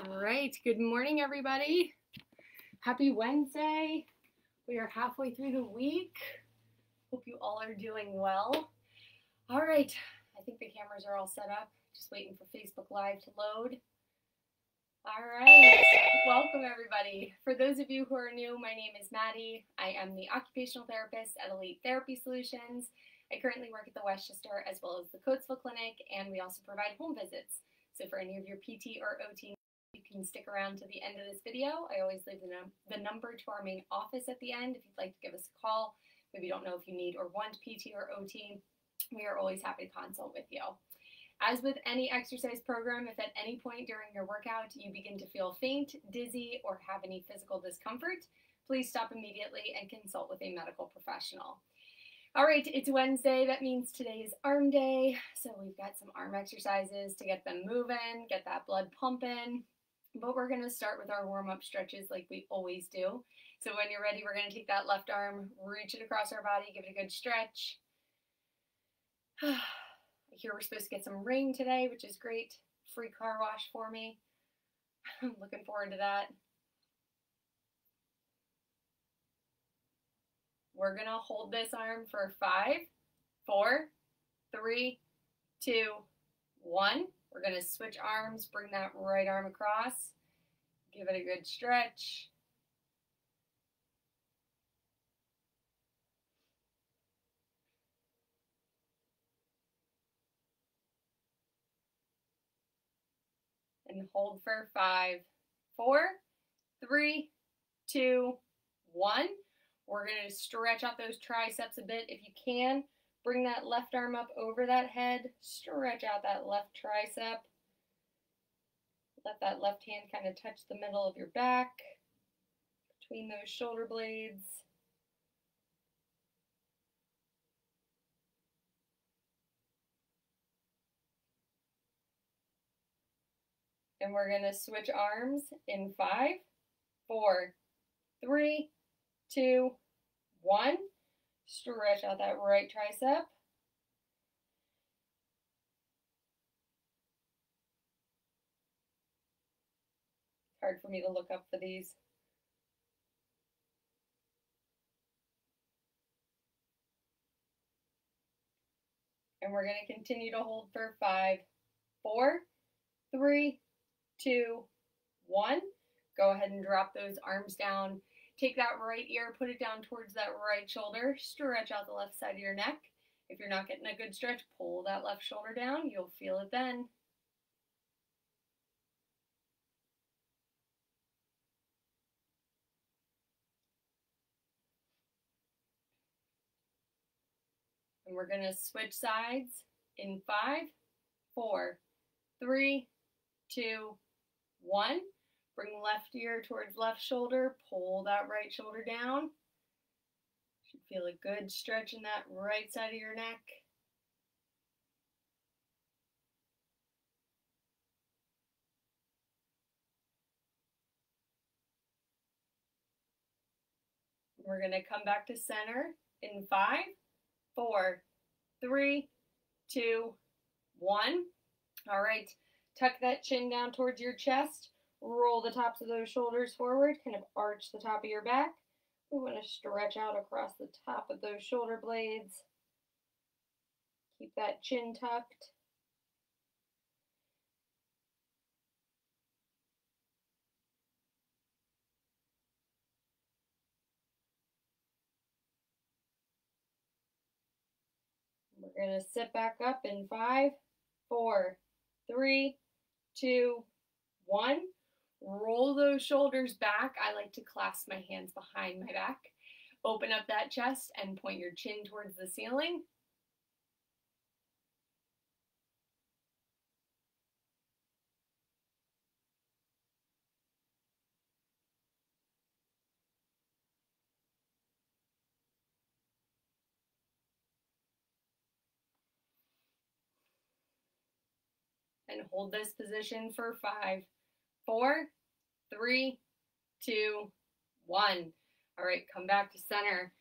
All right, good morning, everybody. Happy Wednesday. We are halfway through the week. Hope you all are doing well. All right, I think the cameras are all set up. Just waiting for Facebook Live to load. All right, welcome everybody. For those of you who are new, my name is Maddie. I am the occupational therapist at Elite Therapy Solutions. I currently work at the Westchester as well as the Coatesville Clinic, and we also provide home visits. So for any of your PT or OT, you can stick around to the end of this video. I always leave the number to our main office at the end if you'd like to give us a call. Maybe you don't know if you need or want PT or OT. We are always happy to consult with you. As with any exercise program, if at any point during your workout you begin to feel faint, dizzy, or have any physical discomfort, please stop immediately and consult with a medical professional. All right, it's Wednesday. That means today is arm day. So we've got some arm exercises to get them moving, get that blood pumping. But we're going to start with our warm-up stretches like we always do. So when you're ready, we're going to take that left arm, reach it across our body, give it a good stretch. Here we're supposed to get some rain today, which is great. Free car wash for me. I'm looking forward to that. We're going to hold this arm for 5, 4, 3, 2, 1. We're going to switch arms, bring that right arm across. Give it a good stretch. And hold for 5, 4, 3, 2, 1. We're going to stretch out those triceps a bit. If you can, bring that left arm up over that head. Stretch out that left tricep. Let that left hand kind of touch the middle of your back, between those shoulder blades. And we're going to switch arms in 5, 4, 3, 2, 1. Stretch out that right tricep. Hard for me to look up for these. And we're going to continue to hold for 5, 4, 3, 2, 1. Go ahead and drop those arms down. Take that right ear, put it down towards that right shoulder. Stretch out the left side of your neck. If you're not getting a good stretch, pull that left shoulder down. You'll feel it then. And we're going to switch sides in 5, 4, 3, 2, 1. Bring left ear towards left shoulder. Pull that right shoulder down. Should feel a good stretch in that right side of your neck. We're going to come back to center in 5, 4, 3, 2, 1. All right, tuck that chin down towards your chest. Roll the tops of those shoulders forward, kind of arch the top of your back. We want to stretch out across the top of those shoulder blades. Keep that chin tucked. We're going to sit back up in 5, 4, 3, 2, 1. Roll those shoulders back. I like to clasp my hands behind my back. Open up that chest and point your chin towards the ceiling. And hold this position for 5, 4, 3, 2, 1. All right, come back to center.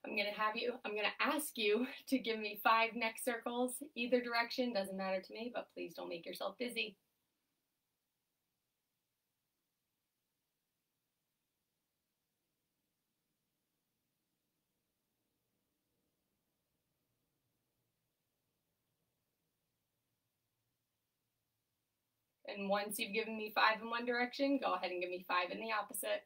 I'm going to ask you to give me 5 neck circles, either direction, doesn't matter to me, but please don't make yourself dizzy. And once you've given me 5 in one direction, go ahead and give me 5 in the opposite.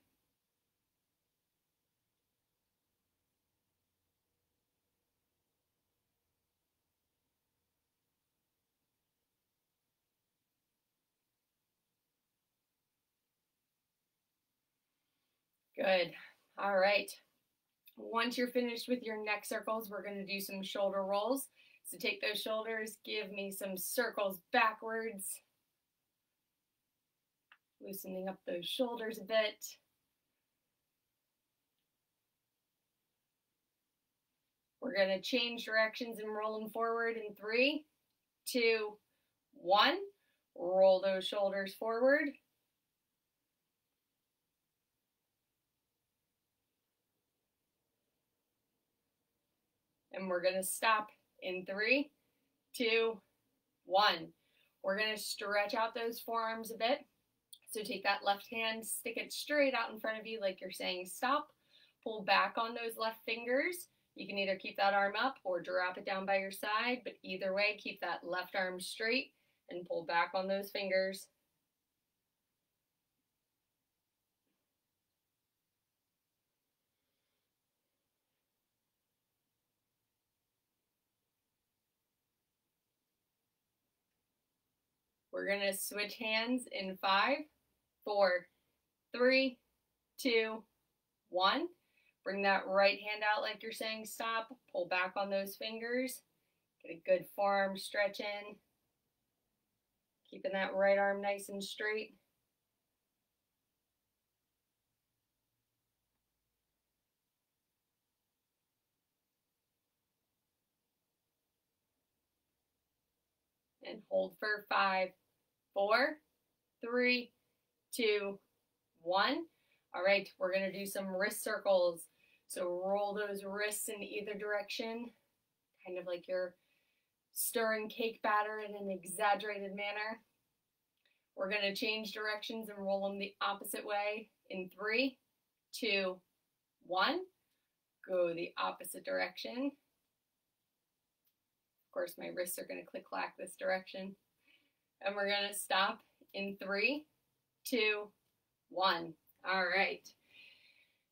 Good. All right. Once you're finished with your neck circles, we're going to do some shoulder rolls. So take those shoulders, give me some circles backwards, loosening up those shoulders a bit. We're going to change directions and roll them forward in 3, 2, 1. Roll those shoulders forward. And we're going to stop in 3, 2, 1. We're going to stretch out those forearms a bit. So take that left hand, stick it straight out in front of you like you're saying stop. Pull back on those left fingers. You can either keep that arm up or drop it down by your side, but either way, keep that left arm straight and pull back on those fingers. We're going to switch hands in 5, 4, 3, 2, 1. Bring that right hand out like you're saying stop. Pull back on those fingers. Get a good forearm stretch in. Keeping that right arm nice and straight. And hold for 5, 4, 3, 2, 1. All right, we're going to do some wrist circles. So roll those wrists in either direction, kind of like you're stirring cake batter in an exaggerated manner. We're going to change directions and roll them the opposite way in 3, 2, 1. Go the opposite direction. Of course, my wrists are going to click-clack this direction. And we're going to stop in 3, 2, 1. All right.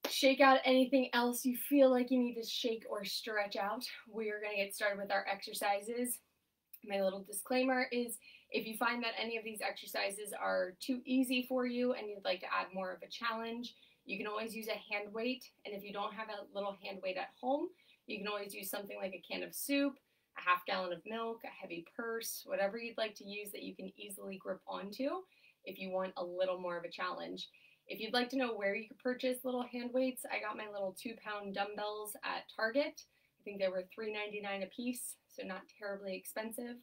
Shake out anything else you feel like you need to shake or stretch out. We are going to get started with our exercises. My little disclaimer is if you find that any of these exercises are too easy for you and you'd like to add more of a challenge, you can always use a hand weight. And if you don't have a little hand weight at home, you can always use something like a can of soup, a half gallon of milk, a heavy purse, whatever you'd like to use that you can easily grip onto if you want a little more of a challenge. If you'd like to know where you could purchase little hand weights, I got my little 2-pound dumbbells at Target. I think they were $3.99 a piece, so not terribly expensive.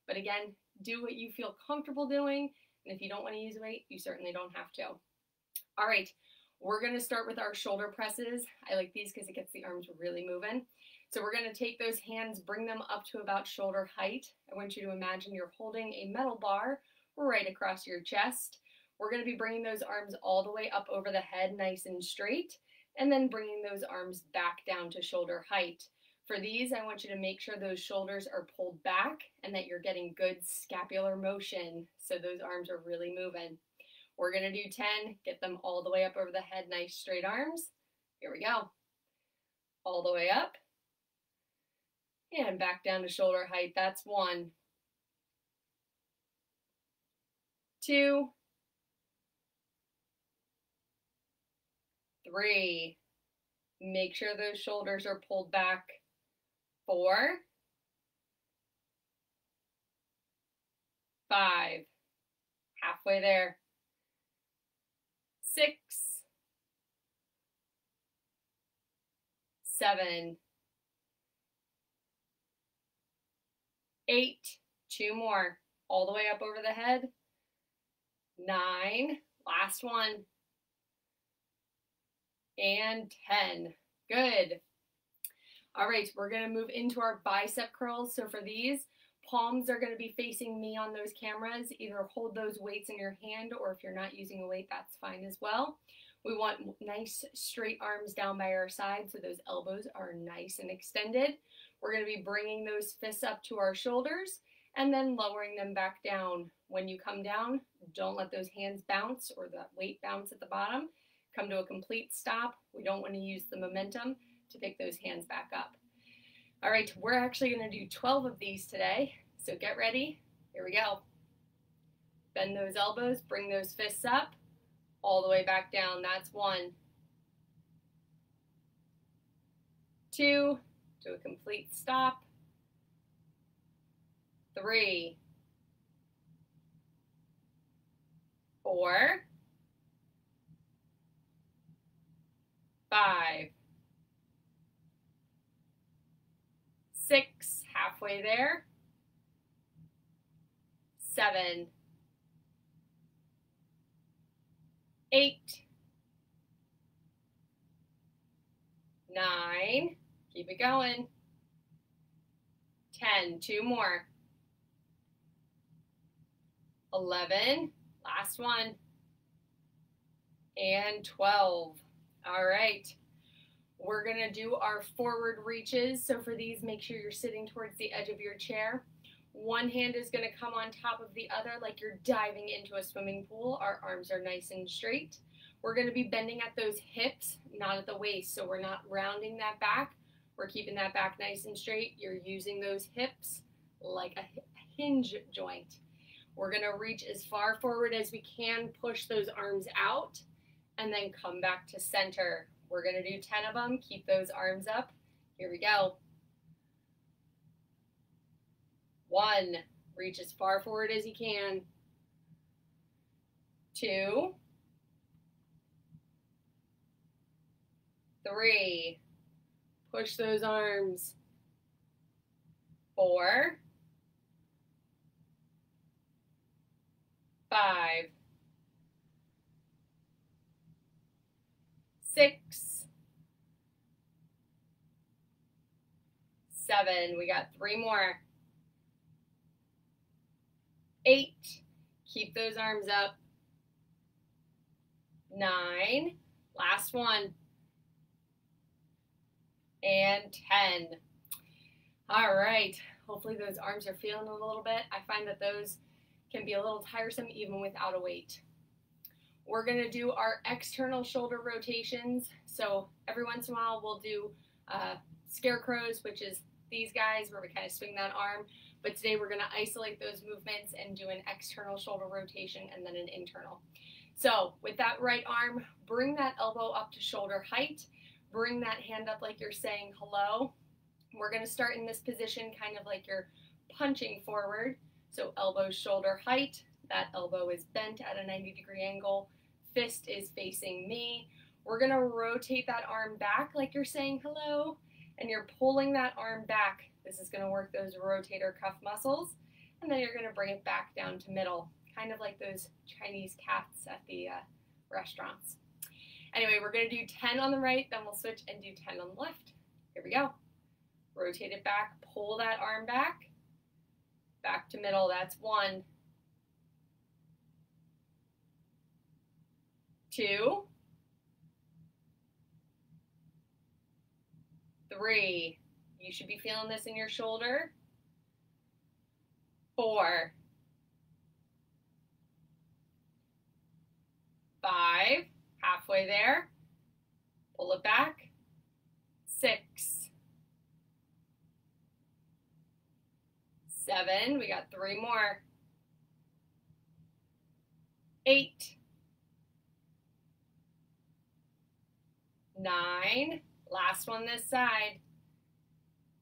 But again, do what you feel comfortable doing, and if you don't want to use a weight, you certainly don't have to. All right, we're going to start with our shoulder presses. I like these because it gets the arms really moving. So we're going to take those hands, bring them up to about shoulder height. I want you to imagine you're holding a metal bar right across your chest. We're going to be bringing those arms all the way up over the head, nice and straight, and then bringing those arms back down to shoulder height. For these, I want you to make sure those shoulders are pulled back and that you're getting good scapular motion, so those arms are really moving. We're going to do 10, get them all the way up over the head, nice straight arms. Here we go. All the way up. And back down to shoulder height. That's 1, 2, 3. Make sure those shoulders are pulled back. 4, 5. Halfway there. 6, 7, 8. 2 more. All the way up over the head. 9. Last one. And 10. Good. All right, we're going to move into our bicep curls. So for these, palms are going to be facing me on those cameras. Either hold those weights in your hand, or if you're not using a weight, that's fine as well. We want nice straight arms down by our side so those elbows are nice and extended. We're going to be bringing those fists up to our shoulders, and then lowering them back down. When you come down, don't let those hands bounce or the weight bounce at the bottom. Come to a complete stop. We don't want to use the momentum to pick those hands back up. All right, we're actually going to do 12 of these today, so get ready. Here we go. Bend those elbows, bring those fists up, all the way back down. That's 1, 2, to a complete stop, 3, 4, 5, 6, halfway there, 7, 8, 9, keep it going, 10, 2 more, 11, last one, and 12. All right, we're gonna do our forward reaches. So for these, make sure you're sitting towards the edge of your chair. One hand is gonna come on top of the other like you're diving into a swimming pool. Our arms are nice and straight. We're gonna be bending at those hips, not at the waist. So we're not rounding that back. We're keeping that back nice and straight. You're using those hips like a hinge joint. We're gonna reach as far forward as we can, push those arms out, and then come back to center. We're gonna do 10 of them. Keep those arms up. Here we go. 1, reach as far forward as you can. 2, 3, push those arms. 4, 5, 6, 7, we got 3 more, 8, keep those arms up, 9, last one, and 10. All right, hopefully those arms are feeling a little bit. I find that those can be a little tiresome even without a weight. We're gonna do our external shoulder rotations. So every once in a while we'll do scarecrows, which is these guys where we kind of swing that arm. But today we're gonna isolate those movements and do an external shoulder rotation and then an internal. So with that right arm, bring that elbow up to shoulder height. Bring that hand up like you're saying hello. We're gonna start in this position kind of like you're punching forward. So elbow shoulder height. That elbow is bent at a 90-degree angle. Fist is facing me. We're gonna rotate that arm back like you're saying hello, and you're pulling that arm back. This is gonna work those rotator cuff muscles, and then you're gonna bring it back down to middle, kind of like those Chinese cats at the restaurants. Anyway, we're gonna do 10 on the right, then we'll switch and do 10 on the left. Here we go. Rotate it back, pull that arm back to middle. That's 1, 2, 3, you should be feeling this in your shoulder, 4, 5, halfway there, pull it back, 6, 7, we got 3 more, 8, 9, last one this side,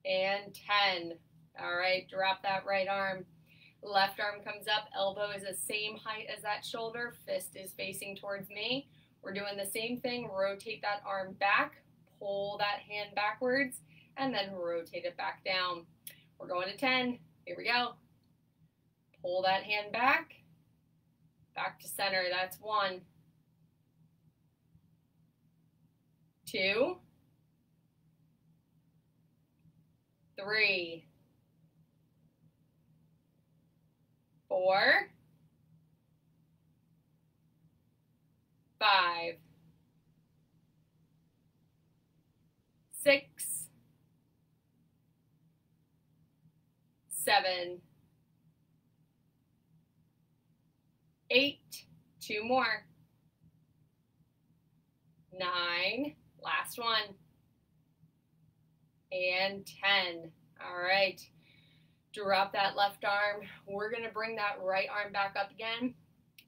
and 10. All right, drop that right arm. Left arm comes up, elbow is the same height as that shoulder, fist is facing towards me. We're doing the same thing, rotate that arm back, pull that hand backwards, and then rotate it back down. We're going to 10, here we go. Pull that hand back to center, that's 1, 2, 3, 4, 5, 6, 7, 8, 2 more, 9, last one, and 10. All right, drop that left arm. We're gonna bring that right arm back up again.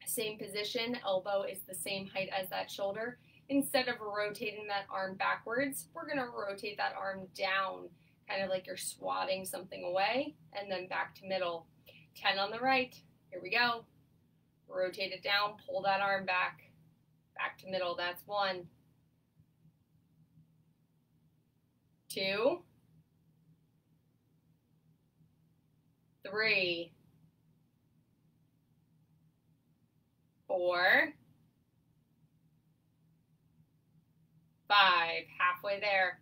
Same position, elbow is the same height as that shoulder. Instead of rotating that arm backwards, we're gonna rotate that arm down, kind of like you're swatting something away, and then back to middle. 10 on the right, here we go. Rotate it down, pull that arm back, back to middle, that's 1, 2, 3, 4, 5, halfway there,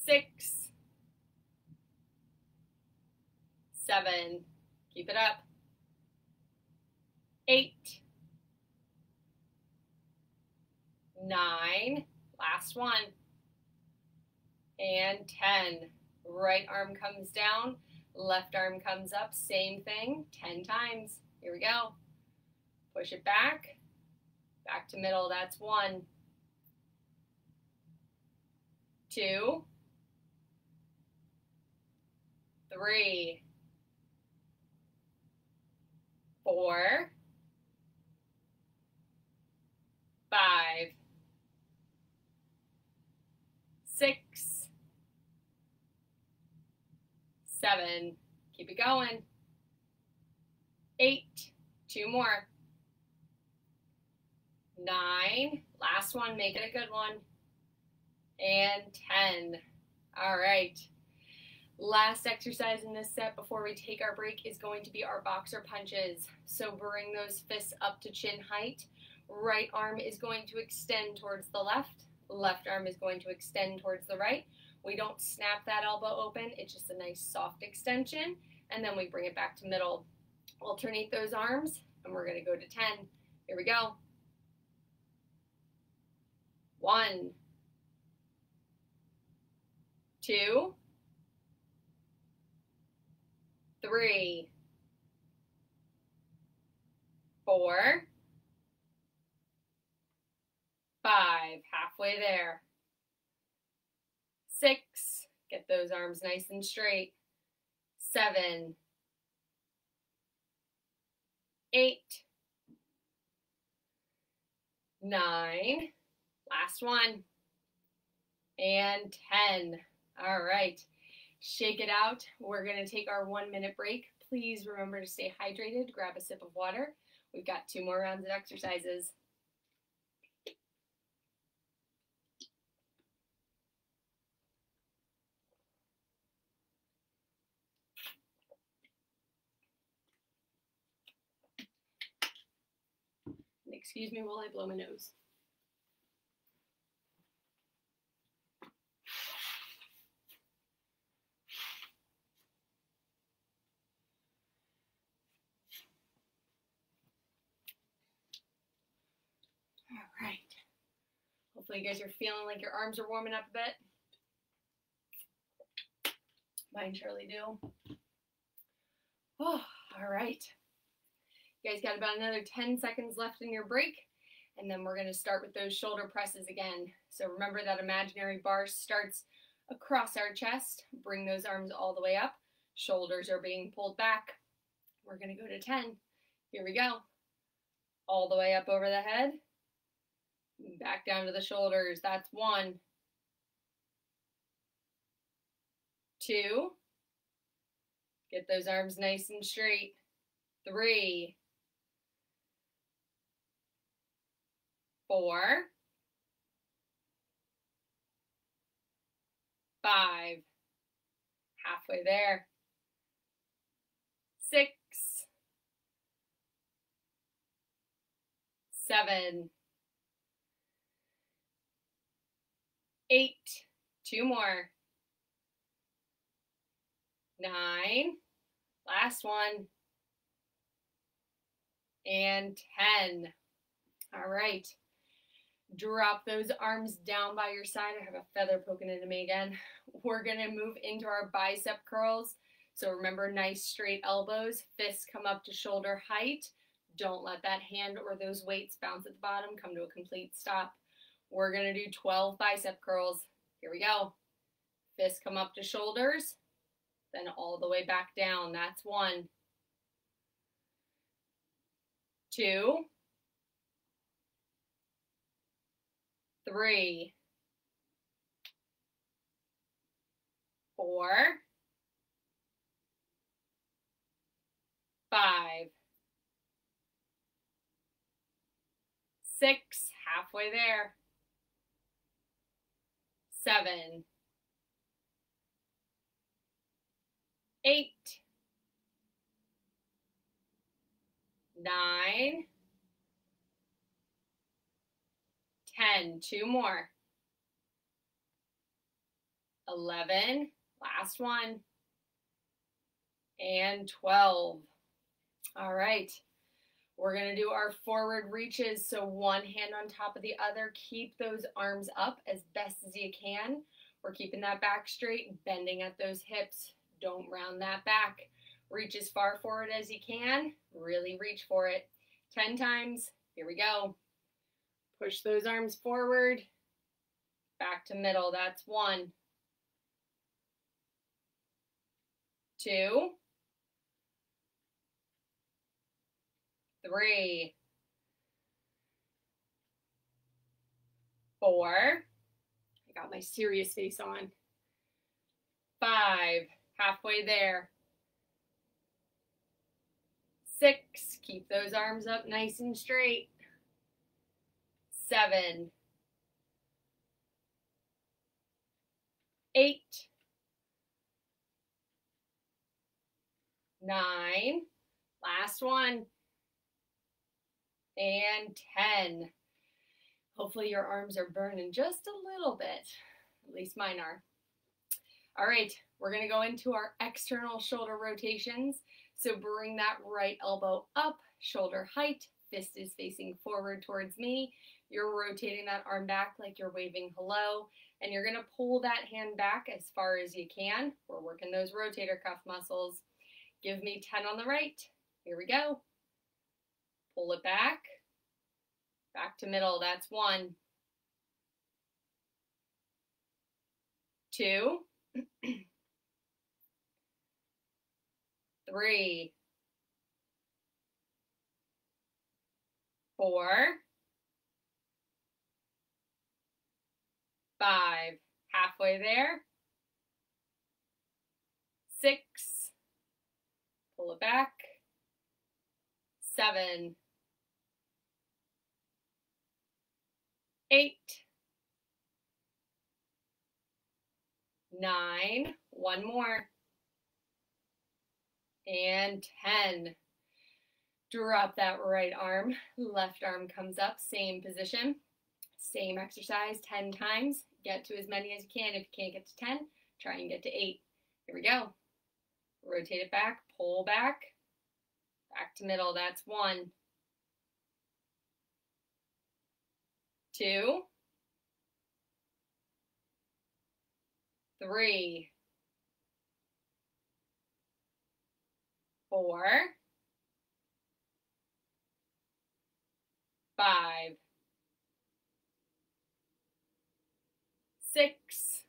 6, 7, keep it up, 8, 9, last one, and 10. Right arm comes down, left arm comes up, same thing, 10 times. Here we go. Push it back, back to middle, that's 1, 2, 3, 4, 5, 6, 7, keep it going, 8, 2 more, 9, last one, make it a good one, and 10. All right, last exercise in this set before we take our break is going to be our boxer punches. So bring those fists up to chin height. Right arm is going to extend towards the left. Left arm is going to extend towards the right. We don't snap that elbow open. It's just a nice soft extension. And then we bring it back to middle. Alternate those arms, and we're going to go to 10. Here we go. 1, 2, 3, 4, 5, halfway there, 6, get those arms nice and straight, 7, 8, 9, last one, and 10. All right, shake it out. We're gonna take our 1-minute break. Please remember to stay hydrated, grab a sip of water. We've got 2 more rounds of exercises. Excuse me while I blow my nose. All right. Hopefully you guys are feeling like your arms are warming up a bit. Mine surely do. Oh, all right. You guys got about another 10 seconds left in your break, and then we're going to start with those shoulder presses again. So remember that imaginary bar starts across our chest. Bring those arms all the way up. Shoulders are being pulled back. We're going to go to 10. Here we go. All the way up over the head. Back down to the shoulders. That's 1, 2. Get those arms nice and straight. 3, 4, 5, halfway there, 6, 7, 8, 2 more, 9, last one, and 10. All right. Drop those arms down by your side. I have a feather poking into me again. We're going to move into our bicep curls. So remember, nice straight elbows, fists come up to shoulder height. Don't let that hand or those weights bounce at the bottom, come to a complete stop. We're gonna do 12 bicep curls. Here we go. Fists come up to shoulders, then all the way back down. That's 1, 2, 3, 4, 5, 6, halfway there, 7, 8, 9, 10, 2 more, 11, last one, and 12. All right, we're gonna do our forward reaches. So one hand on top of the other, keep those arms up as best as you can. We're keeping that back straight, bending at those hips. Don't round that back. Reach as far forward as you can. Really reach for it. 10 times. Here we go. Push those arms forward. Back to middle. That's 1, 2, 3, 4. I got my serious face on. 5, halfway there. 6, keep those arms up nice and straight. 7, 8, 9, last one, and 10. Hopefully your arms are burning just a little bit. At least mine are. All right, we're gonna go into our external shoulder rotations. So bring that right elbow up, shoulder height, fist is facing forward towards me. You're rotating that arm back like you're waving hello, and you're gonna pull that hand back as far as you can. We're working those rotator cuff muscles. Give me 10 on the right. Here we go. Pull it back. Back to middle. That's 1, 2, 3, 4, 5, halfway there. 6, pull it back. 7, 8, 9, one more, and 10. Drop that right arm, left arm comes up, same position, same exercise 10 times. Get to as many as you can. If you can't get to 10, try and get to 8. Here we go. Rotate it back, pull back, back to middle. That's 1, 2, 3, 4, 5, 6,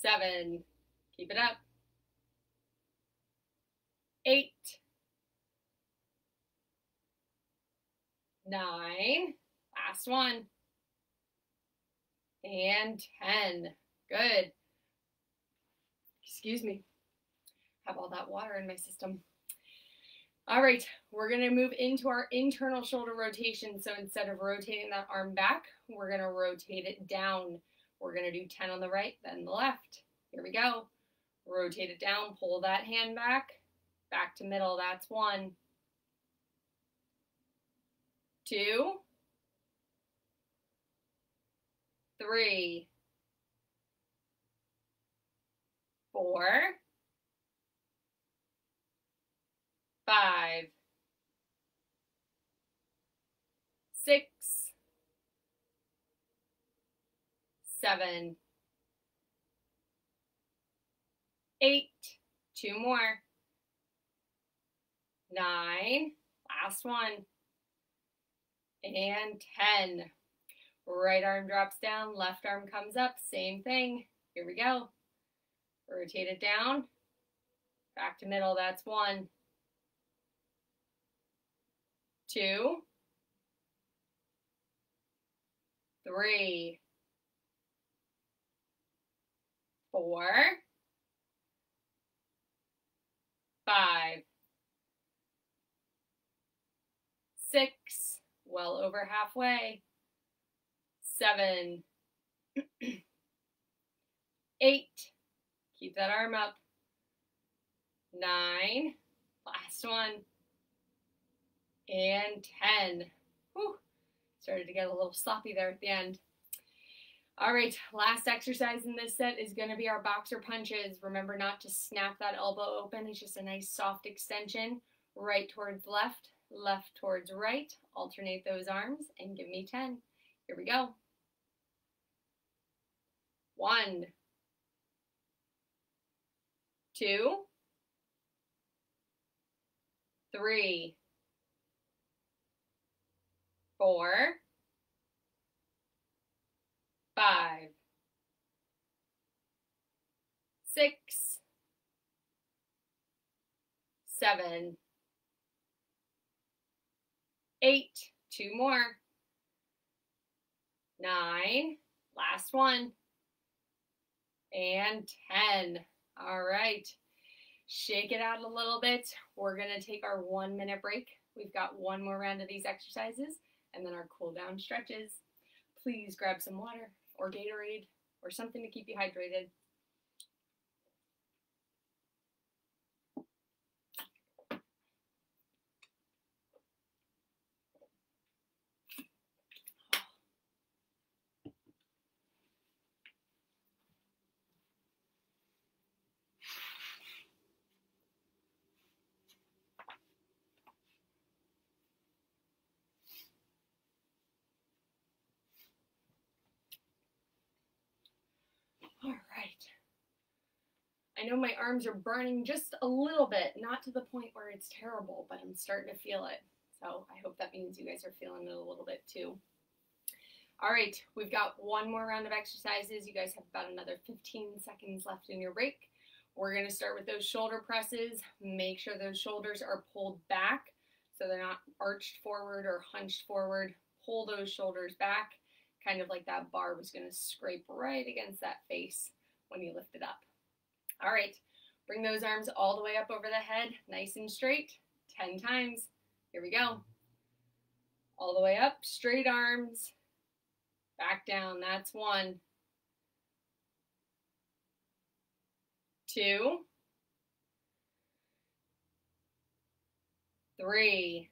7, keep it up, 8, 9, last one, and 10. Good. Excuse me. Have all that water in my system. All right, we're gonna move into our internal shoulder rotation. So instead of rotating that arm back, we're gonna rotate it down. We're gonna do 10 on the right, then the left. Here we go. Rotate it down, pull that hand back, back to middle. That's 1, 2, 3, 4, 5, 6, 7, 8, 2 more, 9, last one, and 10. Right arm drops down, left arm comes up, same thing. Here we go. Rotate it down, back to middle, that's 1, 2, 3, 4, 5, 6, well over halfway, 7, 8, keep that arm up, 9, last one, and 10. Whew. Started to get a little sloppy there at the end. All right, last exercise in this set is going to be our boxer punches. Remember not to snap that elbow open. It's just a nice soft extension. Right towards left, left towards right. Alternate those arms and give me 10. Here we go. 1, 2, 3, 4, 5, 6, 7, 8, 2 more, 9, last one, and 10. All right, shake it out a little bit. We're gonna take our 1 minute break. We've got one more round of these exercises and then our cool down stretches. Please grab some water or Gatorade or something to keep you hydrated. All right. I know my arms are burning just a little bit, not to the point where it's terrible, but I'm starting to feel it. So I hope that means you guys are feeling it a little bit too. All right, we've got one more round of exercises. You guys have about another 15 seconds left in your break. We're gonna start with those shoulder presses. Make sure those shoulders are pulled back so they're not arched forward or hunched forward. Pull those shoulders back, kind of like that bar was gonna scrape right against that face when you lift it up. All right, bring those arms all the way up over the head, nice and straight, 10 times. Here we go. All the way up, straight arms, back down, that's 1, 2, 3,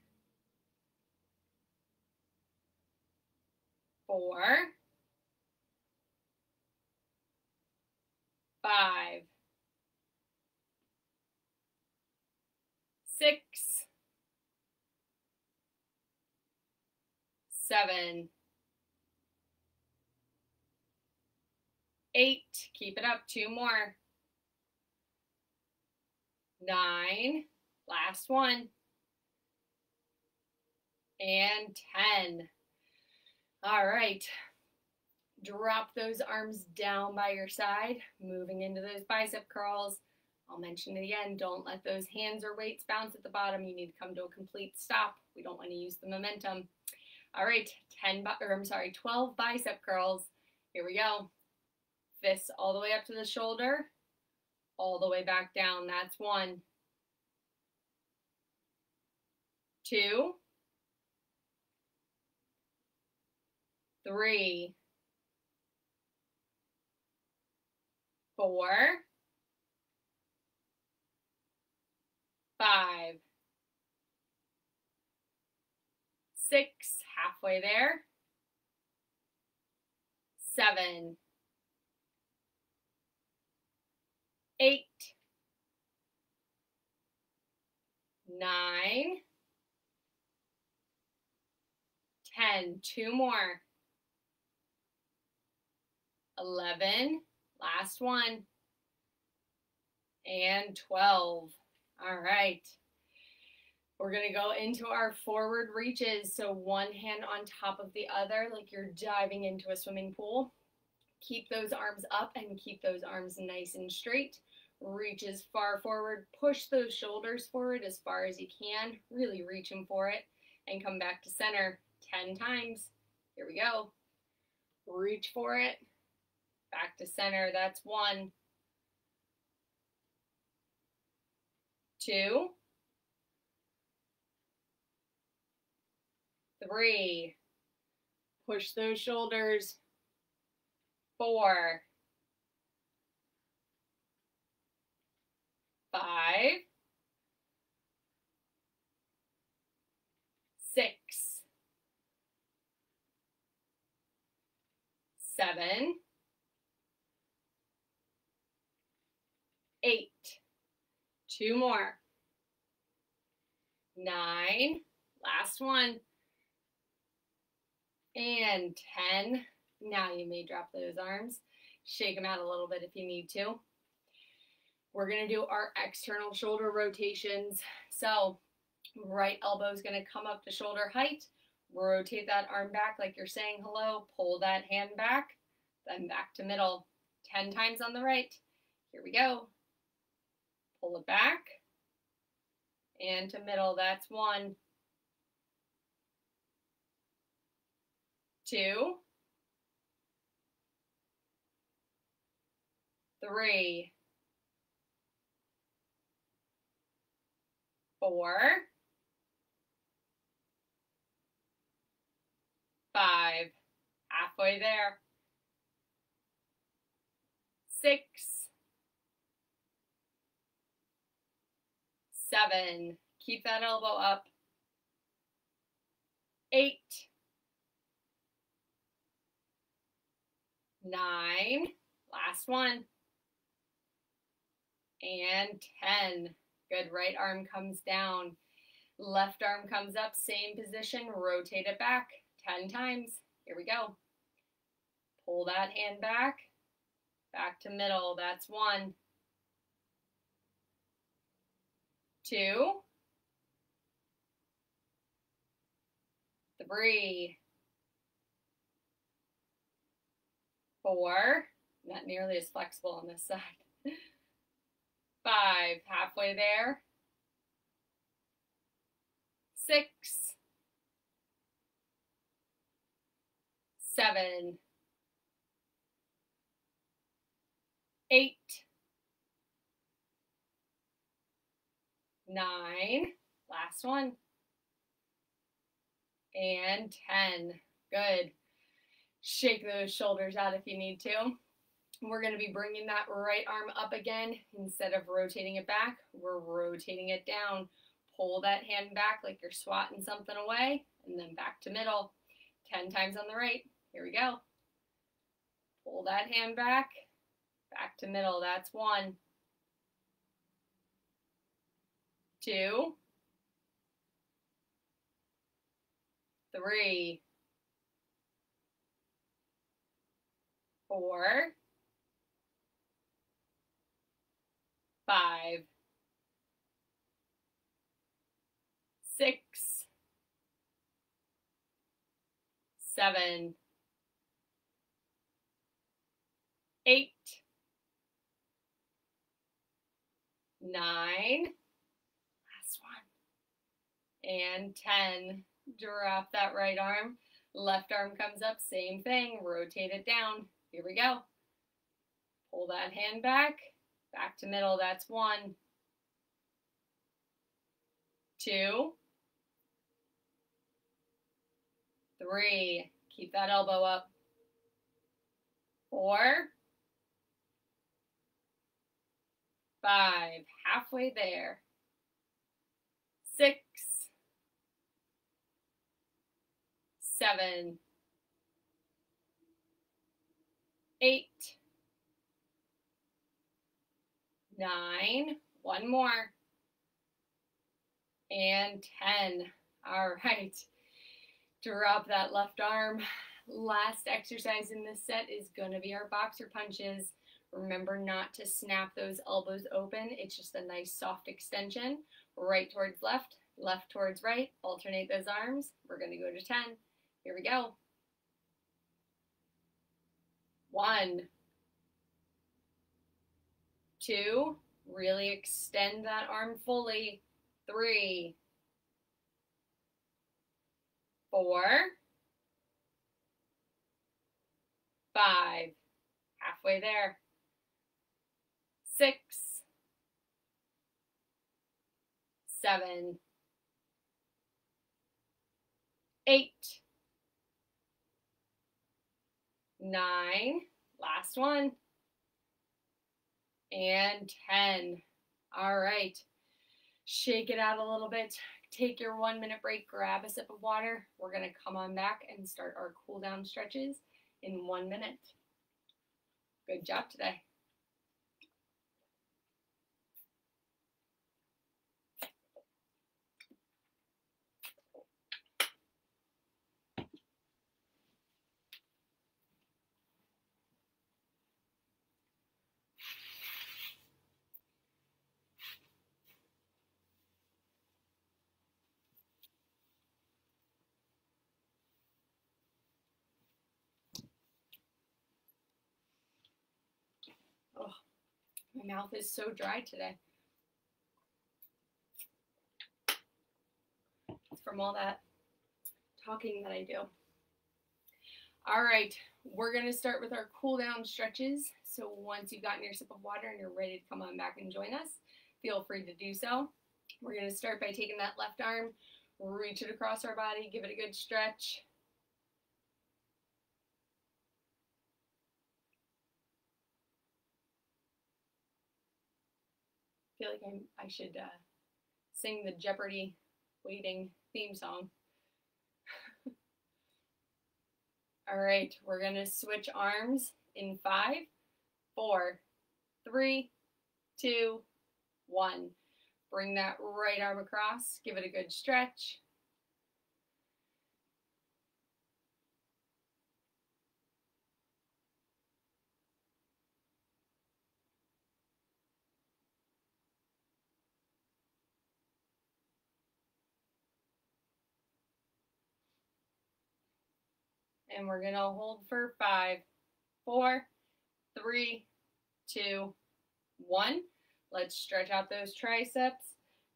4, 5, 6, 7, 8, keep it up, 2 more, 9, last one, and 10. All right, drop those arms down by your side, moving into those bicep curls. I'll mention it again, don't let those hands or weights bounce at the bottom. You need to come to a complete stop. We don't want to use the momentum. All right, 12 bicep curls. Here we go. Fists all the way up to the shoulder, all the way back down. That's 1, 2, 3, 4, 5, 6, halfway there, 7, 8, 9, 10, 2 more, 11, last one, and 12. All right. We're going to go into our forward reaches. So one hand on top of the other, like you're diving into a swimming pool. Keep those arms up and keep those arms nice and straight. Reach as far forward. Push those shoulders forward as far as you can. Really reaching for it. And come back to center 10 times. Here we go. Reach for it. Back to center. That's 1, 2, 3. Push those shoulders. 4, 5, 6, 7, 8. 2 more. 9. Last one. And 10. Now you may drop those arms. Shake them out a little bit if you need to. We're going to do our external shoulder rotations. So right elbow is going to come up to shoulder height. Rotate that arm back like you're saying hello. Pull that hand back. Then back to middle. 10 times on the right. Here we go. Pull it back. And to middle. That's 1, 2, 3, 4, 5. Halfway there. 6, 7. Keep that elbow up. 8, 9. Last one. And 10. Good. Right arm comes down. Left arm comes up. Same position. Rotate it back 10 times. Here we go. Pull that hand back. Back to middle. That's 1, 2, 3, 4. Not nearly as flexible on this side. 5. Halfway there. 6, 7, 8, 9. Last one. And 10. Good. Shake those shoulders out if you need to. We're going to be bringing that right arm up again. Instead of rotating it back, we're rotating it down. Pull that hand back like you're swatting something away, and then back to middle. 10 times on the right. Here we go. Pull that hand back to middle. That's 1, 2, 3, 4, 5, 6, 7, 8, 9. Last one. And 10. Drop that right arm. Left arm comes up. Same thing. Rotate it down. Here we go. Pull that hand back to middle. That's 1, 2, 3. Keep that elbow up. 4, 5. Halfway there. 6, 7, 8, 9. One more. And 10. All right. Drop that left arm. Last exercise in this set is going to be our boxer punches. Remember not to snap those elbows open. It's just a nice soft extension. Right towards left, left towards right. Alternate those arms. We're going to go to 10. Here we go. 1, 2, really extend that arm fully. 3, 4, 5, halfway there. 6, 7, 8, 9, last one, and 10. All right, shake it out a little bit. Take your 1-minute break, grab a sip of water. We're gonna come on back and start our cool down stretches in 1 minute. Good job today. Oh, my mouth is so dry today. It's from all that talking that I do. All right, we're gonna start with our cool down stretches. So once you've gotten your sip of water and you're ready to come on back and join us, feel free to do so. We're gonna start by taking that left arm, reach it across our body, give it a good stretch. I feel like I should sing the Jeopardy waiting theme song. All right, we're gonna switch arms in 5, 4, 3, 2, 1. Bring that right arm across, give it a good stretch. And we're gonna hold for 5, 4, 3, 2, 1. Let's stretch out those triceps.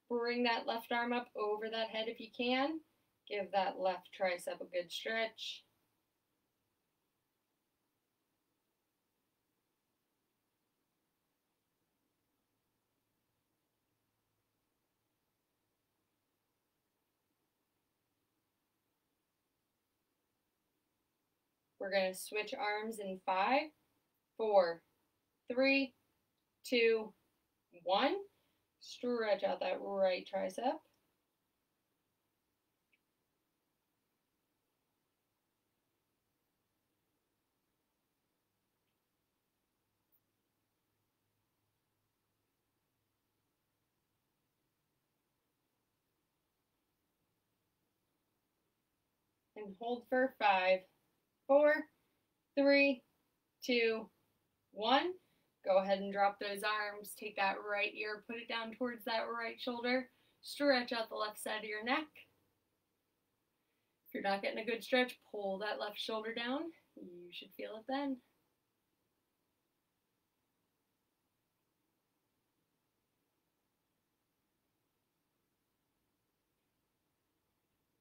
Bring that left arm up over that head if you can. Give that left tricep a good stretch. We're going to switch arms in 5, 4, 3, 2, 1. Stretch out that right tricep. And hold for 5, 4, 3, 2, 1. Go ahead and drop those arms. Take that right ear, put it down towards that right shoulder. Stretch out the left side of your neck. If you're not getting a good stretch, pull that left shoulder down. You should feel it then.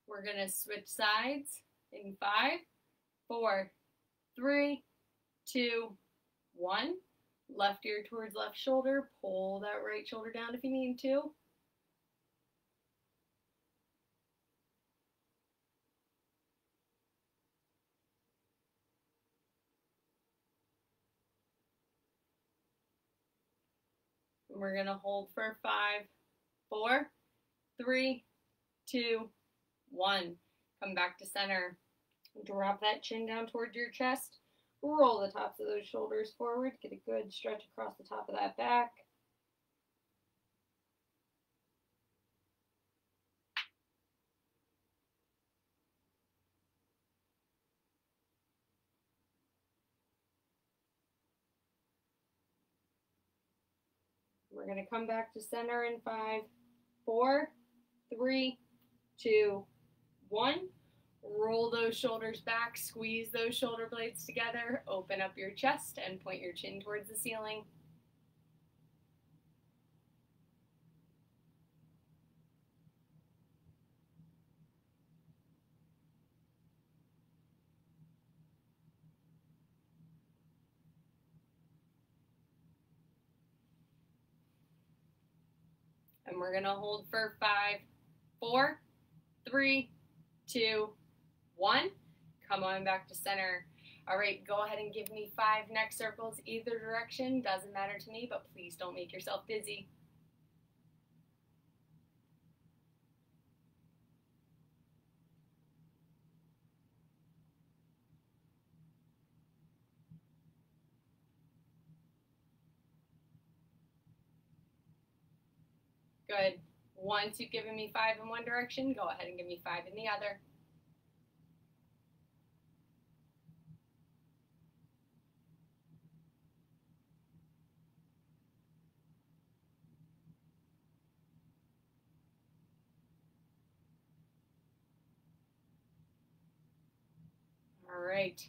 We're going to switch sides in 5, 4, 3, 2, 1. Left ear towards left shoulder. Pull that right shoulder down if you need to. And we're going to hold for 5, 4, 3, 2, 1. Come back to center. Drop that chin down towards your chest. Roll the tops of those shoulders forward. Get a good stretch across the top of that back. We're going to come back to center in 5, 4, 3, 2, 1. Roll those shoulders back, squeeze those shoulder blades together, open up your chest and point your chin towards the ceiling. And we're going to hold for 5, 4, 3, 2, 1. Come on back to center. All right, go ahead and give me 5 neck circles either direction. Doesn't matter to me, but please don't make yourself dizzy. Good. Once you've given me 5 in one direction, go ahead and give me 5 in the other. All right.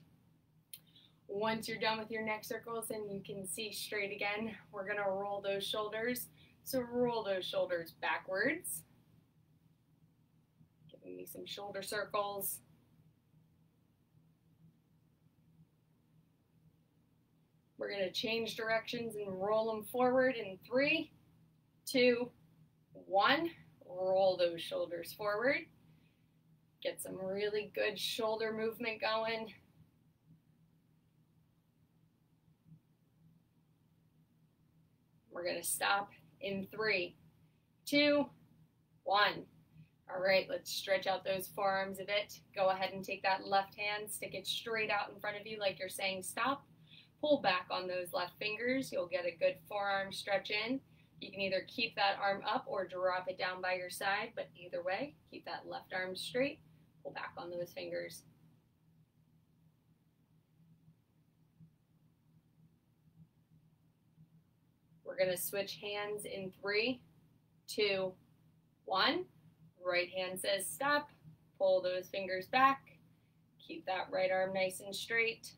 Once you're done with your neck circles and you can see straight again, we're going to roll those shoulders. So roll those shoulders backwards. Giving me some shoulder circles. We're going to change directions and roll them forward in 3, 2, 1. Roll those shoulders forward. Get some really good shoulder movement going. We're going to stop in 3, 2, 1. All right, let's stretch out those forearms a bit. Go ahead and take that left hand, stick it straight out in front of you like you're saying stop. Pull back on those left fingers. You'll get a good forearm stretch in. You can either keep that arm up or drop it down by your side, but either way, keep that left arm straight. Pull back on those fingers. We're going to switch hands in 3, 2, 1. Right hand says stop. Pull those fingers back. Keep that right arm nice and straight.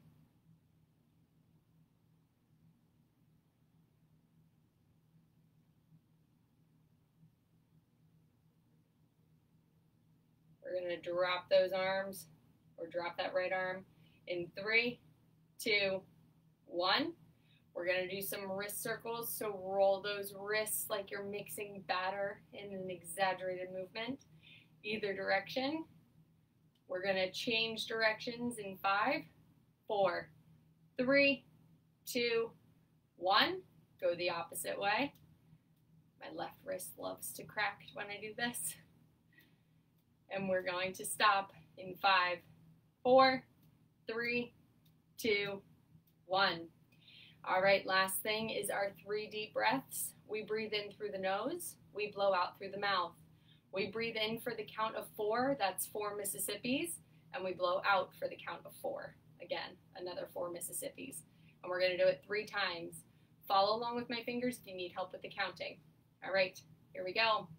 We're going to drop those arms, or drop that right arm in 3, 2, 1. We're going to do some wrist circles, so roll those wrists like you're mixing batter in an exaggerated movement, either direction. We're going to change directions in 5, 4, 3, 2, 1. Go the opposite way. My left wrist loves to crack when I do this. And we're going to stop in 5, 4, 3, 2, 1. All right, last thing is our 3 deep breaths. We breathe in through the nose, we blow out through the mouth. We breathe in for the count of 4, that's 4 Mississippis, and we blow out for the count of 4. Again, another 4 Mississippis. And we're gonna do it 3 times. Follow along with my fingers if you need help with the counting. All right, here we go.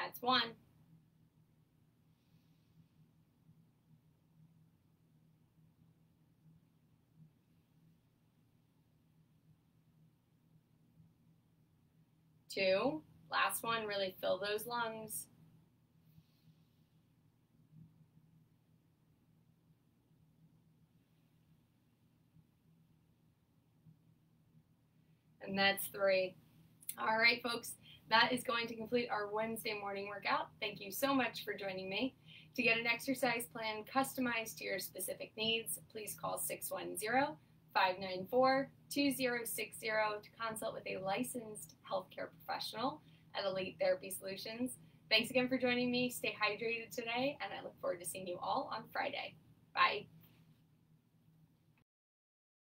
That's 1. 2. Last one, really fill those lungs. And that's 3. All right, folks. That is going to complete our Wednesday morning workout. Thank you so much for joining me. To get an exercise plan customized to your specific needs, please call 610-594-2060 to consult with a licensed healthcare professional at Elite Therapy Solutions. Thanks again for joining me. Stay hydrated today, and I look forward to seeing you all on Friday. Bye.